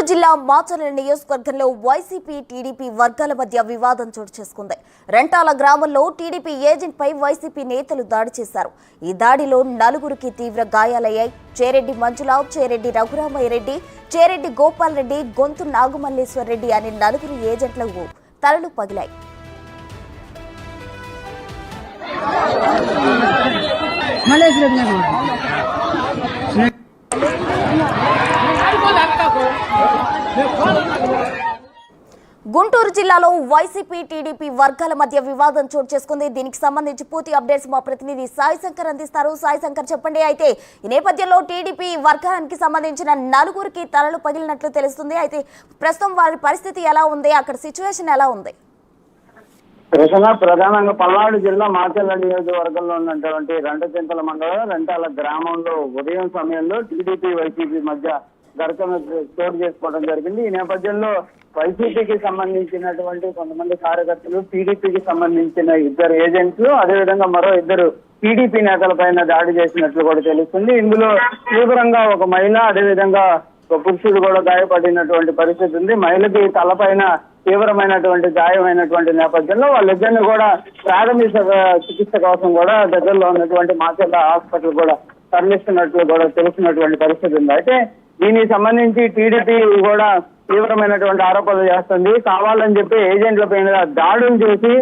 జిల్లా మాచర్ల నియోజకవర్గంలో YCP TDP వర్గాల మధ్య వివాదం చోటు చేసుకుంది. రెంటాల గ్రామంలో టీడీపీ ఏజెంట్ పై వైసీపీ నేతలు దాడి చేశారు. ఈ దాడిలో నలుగురికి తీవ్ర గాయాలయ్యాయి. చేరెడ్డి మంజుల, చేరెడ్డి రఘురామయ్యరెడ్డి, చేరెడ్డి గోపాల్ రెడ్డి, గొంతు నాగమల్లేశ్వర్ రెడ్డి అనే నలుగురు ఏజెంట్లకు తలలు పగిలాయి. గుంటూరు జిల్లాలో వైసీపీ టీడీపీ వర్గాల మధ్య వివాదం చోటు చేసుకుంది. దీనికి సంబంధించి పూర్తి అప్డేట్స్ మా ప్రతినిధి సాయి శంకర్ అందిస్తారు. సాయి శంకర్, చెప్పండి. అయితే ఈ నేపథ్యంలో టీడీపీ వర్గానికి సంబంధించిన నలుగురికి తలలు పగిలినట్లు తెలుస్తుంది. అయితే ప్రస్తుతం వారి పరిస్థితి ఎలా ఉంది, అక్కడ సిచ్యువేషన్ ఎలా ఉంది? ప్రధానంగా పల్నాడు జిల్లా మాచర్ల నియోజకవర్గంలో ఉన్నటువంటి రెంటచింతల మండలం రెంటాల గ్రామంలో ఉదయం సమయంలో టీడీపీ వైసీపీ మధ్య ఘర్షణ చోటు చేసుకోవడం జరిగింది. ఈ నేపథ్యంలో వైసీపీకి సంబంధించినటువంటి కొంతమంది కార్యకర్తలు, టీడీపీకి సంబంధించిన ఇద్దరు ఏజెంట్లు, అదేవిధంగా మరో ఇద్దరు టీడీపీ నేతలపైన దాడి చేసినట్లు కూడా తెలుస్తుంది. ఇందులో తీవ్రంగా ఒక మహిళ, అదేవిధంగా ఒక పురుషుడు కూడా గాయపడినటువంటి పరిస్థితి ఉంది. మహిళకి తలపైన తీవ్రమైనటువంటి గాయమైనటువంటి నేపథ్యంలో వాళ్ళిద్దరిని కూడా ప్రాథమిక చికిత్స కోసం కూడా దగ్గరలో ఉన్నటువంటి మాచర్ల హాస్పిటల్ కూడా తరలిస్తున్నట్లు కూడా తెలిసినటువంటి పరిస్థితి ఉంది. అయితే దీనికి సంబంధించి టీడీపీ కూడా తీవ్రమైనటువంటి ఆరోపణలు చేస్తుంది. కావాలని చెప్పి ఏజెంట్ల పైన దాడులు చేసి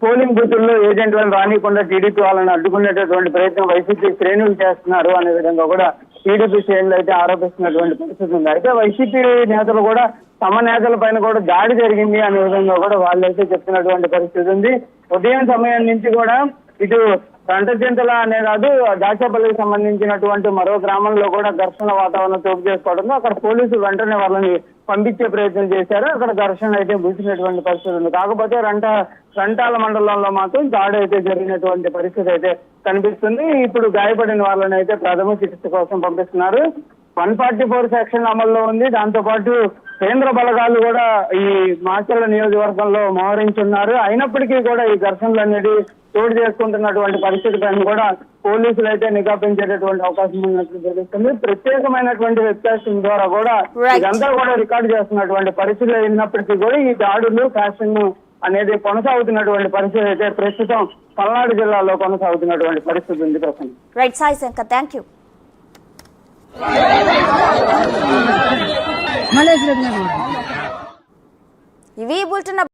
పోలింగ్ బూతుల్లో ఏజెంట్లను రానియకుండా టీడీపీ వాళ్ళని అడ్డుకునేటటువంటి ప్రయత్నం వైసీపీ శ్రేణులు చేస్తున్నారు అనే విధంగా కూడా టీడీపీ శ్రేణులు అయితే ఆరోపిస్తున్నటువంటి పరిస్థితి ఉంది. అయితే వైసీపీ నేతలు కూడా తమ నేతల పైన కూడా దాడి జరిగింది అనే విధంగా కూడా వాళ్ళైతే చెప్తున్నటువంటి పరిస్థితి ఉంది. ఉదయం సమయం నుంచి కూడా ఇటు రెంటచింతల అనే కాదు, దాచేపల్లికి సంబంధించినటువంటి మరో గ్రామంలో కూడా ఘర్షణ వాతావరణం చోటు చేసుకోవడంతో అక్కడ పోలీసులు వెంటనే వాళ్ళని పంపించే ప్రయత్నం చేశారు. అక్కడ ఘర్షణ అయితే ముగిసినటువంటి పరిస్థితి ఉంది. కాకపోతే రెంటాల మండలంలో మాత్రం దాడి అయితే జరిగినటువంటి పరిస్థితి అయితే కనిపిస్తుంది. ఇప్పుడు గాయపడిన వాళ్ళని అయితే ప్రథమ చికిత్స కోసం పంపిస్తున్నారు. 144 సెక్షన్ అమల్లో ఉంది. దాంతో పాటు కేంద్ర బలగాలు కూడా ఈ మాచర్ల నియోజకవర్గంలో మోహరించున్నారు. అయినప్పటికీ కూడా ఈ ఘర్షణలు అనేది చోటు చేసుకుంటున్నటువంటి పరిస్థితి పైన కూడా పోలీసులు అయితే నిఘా పెంచేటటువంటి అవకాశం ఉన్నట్లు తెలుస్తుంది. ప్రత్యేకమైనటువంటి వెబ్కాస్టింగ్ ద్వారా కూడా ఇదంతా కూడా రికార్డు చేస్తున్నటువంటి పరిస్థితులు అయినప్పటికీ కూడా ఈ దాడులు, ఫ్యాషన్ అనేది కొనసాగుతున్నటువంటి పరిస్థితి అయితే ప్రస్తుతం పల్నాడు జిల్లాలో కొనసాగుతున్నటువంటి పరిస్థితి ఉంది. ప్రస్తుతం right Sai Shankar, thank you. ఇవి బులెటిన్